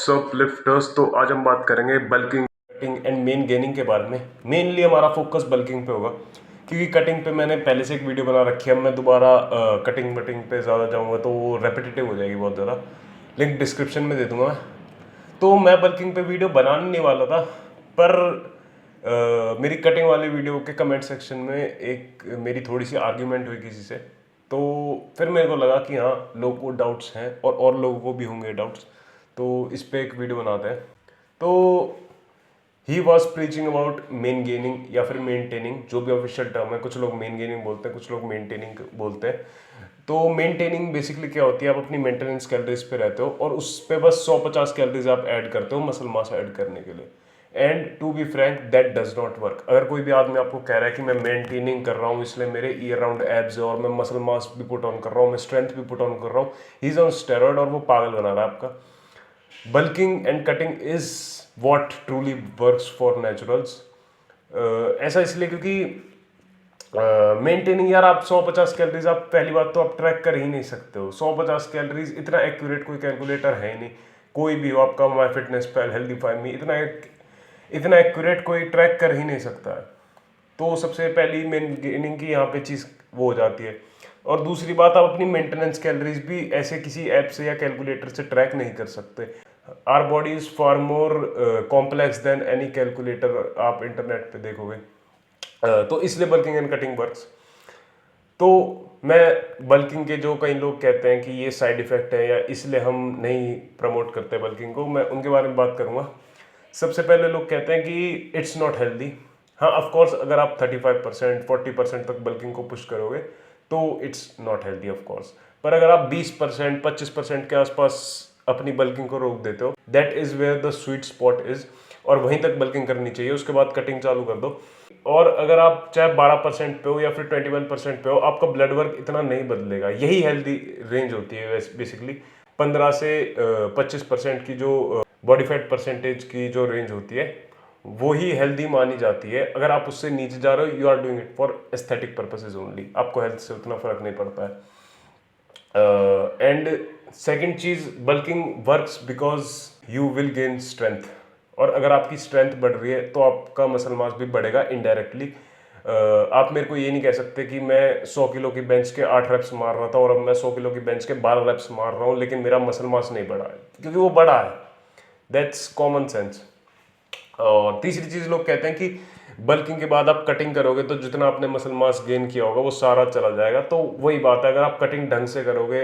WhatsApp lifters. तो आज हम बात करेंगे bulking, cutting and main gaining के बारे में। मेनली हमारा फोकस बल्किंग पे होगा, क्योंकि कटिंग पे मैंने पहले से एक वीडियो बना रखी है। मैं दोबारा कटिंग वटिंग पे ज़्यादा जाऊँगा तो वो रेपिटेटिव हो जाएगी बहुत ज़्यादा। लिंक डिस्क्रिप्शन में दे दूँगा मैं। तो मैं बल्किंग पे वीडियो बनाने नहीं वाला था, पर मेरी कटिंग वाली वीडियो के कमेंट सेक्शन में एक मेरी थोड़ी सी आर्ग्यूमेंट हुई किसी से। तो फिर मेरे को लगा कि हाँ, लोगों को डाउट्स हैं और लोगों को भी होंगे डाउट्स, तो इस पे एक वीडियो बनाते हैं। तो he was preaching about main gaining या फिर मेंटेनिंग, जो भी ऑफिशियल टर्म है। कुछ लोग मेन गेनिंग बोलते हैं, कुछ लोग मेंटेनिंग बोलते हैं। तो मेंटेनिंग बेसिकली क्या होती है, आप अपनी मेंटेनेंस कैलोरीज पे रहते हो और उस पे बस 150 कैलोरीज आप ऐड करते हो मसल मास ऐड करने के लिए। And to be frank, that does not work. अगर कोई भी आदमी आपको कह रहा है कि मैं मेंटेनिंग कर रहा हूँ इसलिए मेरे ईयर राउंड एब्स है और मैं मसल मास भी पुट ऑन कर रहा हूँ, मैं स्ट्रेंथ भी पुट ऑन कर रहा हूँ, ही इज ऑन स्टेरॉइड और वो पागल बना रहा है आपका। Bulking and cutting is what truly works for naturals. ऐसा इसलिए क्योंकि मेंटेनिंग यार, आप 150 कैलोरीज, आप पहली बात तो आप ट्रैक कर ही नहीं सकते हो। 150 कैलोरीज इतना एक्यूरेट कोई कैलकुलेटर है ही नहीं। कोई भी हो, आपका my fitness pal, HealthifyMe, इतना एक्यूरेट कोई ट्रैक कर ही नहीं सकता है। तो सबसे पहली मेन गेनिंग की यहाँ पे चीज़ वो हो जाती है। और दूसरी बात, आप अपनी मेंटेनेंस कैलोरीज भी ऐसे किसी ऐप से या कैलकुलेटर से ट्रैक नहीं कर सकते। Our body is far more complex than any calculator आप इंटरनेट पे देखोगे। तो इसलिए बल्किंग एंड कटिंग वर्क्स। तो मैं बल्किंग के, जो कई लोग कहते हैं कि ये साइड इफेक्ट है या इसलिए हम नहीं प्रमोट करते बल्किंग को, मैं उनके बारे में बात करूंगा। सबसे पहले लोग कहते हैं कि इट्स नॉट हेल्दी। हाँ, ऑफ कोर्स अगर आप 35% 40% तक बल्किंग को पुश करोगे तो it's not healthy of course. पर अगर आप 20% 25% के आसपास अपनी बल्किंग को रोक देते हो, that is where the sweet spot is, और वहीं तक बल्किंग करनी चाहिए। उसके बाद कटिंग चालू कर दो। और अगर आप चाहे 12% पे हो या फिर 21% पे हो, आपका ब्लड वर्क इतना नहीं बदलेगा। यही हेल्दी रेंज होती है बेसिकली। 15 से 25% की जो बॉडी फैट परसेंटेज की जो रेंज होती है, वो ही हेल्दी मानी जाती है। अगर आप उससे नीचे जा रहे हो, you are doing it for aesthetic purposes only, आपको हेल्थ से उतना फर्क नहीं पड़ता है। एंड सेकेंड चीज, bulking works because you will gain strength. और अगर आपकी स्ट्रेंथ बढ़ रही है तो आपका मसल मास भी बढ़ेगा इनडायरेक्टली। आप मेरे को ये नहीं कह सकते कि मैं 100 किलो की बेंच के 8 रेप्स मार रहा था और अब मैं 100 किलो की बेंच के 12 रेप्स मार रहा हूँ लेकिन मेरा मसल मास नहीं बढ़ा है, क्योंकि वो बढ़ा है। That's common sense. और तीसरी चीज, लोग कहते हैं कि बल्किंग के बाद आप कटिंग करोगे तो जितना आपने मसल मास गेन किया होगा वो सारा चला जाएगा। तो वही बात है, अगर आप कटिंग ढंग से करोगे,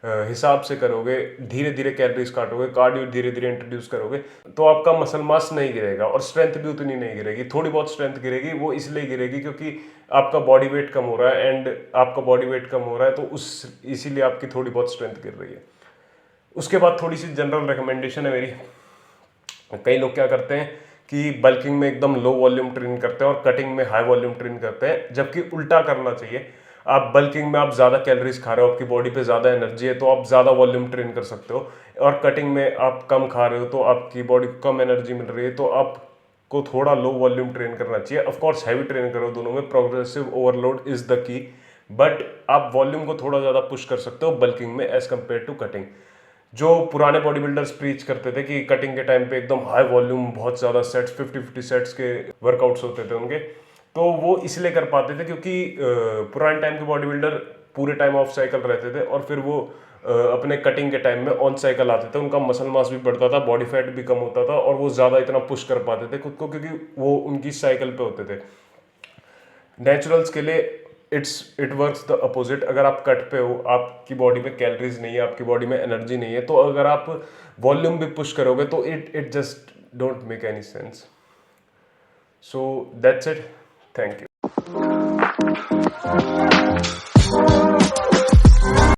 हिसाब से करोगे, धीरे धीरे कैलोरीज काटोगे, कार्डियो धीरे धीरे इंट्रोड्यूस करोगे, तो आपका मसल मास नहीं गिरेगा और स्ट्रेंथ भी उतनी नहीं गिरेगी। थोड़ी बहुत स्ट्रेंथ गिरेगी, वो इसलिए गिरेगी क्योंकि आपका बॉडी वेट कम हो रहा है। एंड आपका बॉडी वेट कम हो रहा है तो इसीलिए आपकी थोड़ी बहुत स्ट्रेंथ गिर रही है। उसके बाद थोड़ी सी जनरल रिकमेंडेशन है मेरी। कई लोग क्या करते हैं कि बल्किंग में एकदम लो वॉल्यूम ट्रेन करते हैं और कटिंग में हाई वॉल्यूम ट्रेन करते हैं, जबकि उल्टा करना चाहिए। आप बल्किंग में आप ज़्यादा कैलोरीज खा रहे हो, आपकी बॉडी पे ज़्यादा एनर्जी है, तो आप ज़्यादा वॉल्यूम ट्रेन कर सकते हो। और कटिंग में आप कम खा रहे हो तो आपकी बॉडी को कम एनर्जी मिल रही है, तो आपको थोड़ा लो वॉल्यूम ट्रेन करना चाहिए। ऑफकोर्स हैवी ट्रेन करो, दोनों में progressive overload is the key, but आप वॉल्यूम को थोड़ा ज़्यादा पुश कर सकते हो बल्किंग में एज कम्पेयर टू कटिंग। जो पुराने बॉडी बिल्डर्स प्रीच करते थे कि कटिंग के टाइम पे एकदम हाई वॉल्यूम, बहुत ज़्यादा सेट्स, 50-50 सेट्स के वर्कआउट्स होते थे उनके, तो वो इसलिए कर पाते थे क्योंकि पुराने टाइम के बॉडी बिल्डर पूरे टाइम ऑफ साइकिल रहते थे और फिर वो अपने कटिंग के टाइम में ऑन साइकिल आते थे। उनका मसल मास भी बढ़ता था, बॉडी फैट भी कम होता था और वो ज़्यादा इतना पुश कर पाते थे खुद को, क्योंकि वो उनकी साइकिल पे होते थे। नेचुरल्स के लिए इट वर्क्स द अपोजिट। अगर आप कट पे हो, आपकी बॉडी में कैलोरीज नहीं है, आपकी बॉडी में एनर्जी नहीं है, तो अगर आप वॉल्यूम भी पुश करोगे तो it just don't make any sense. So that's it, thank you.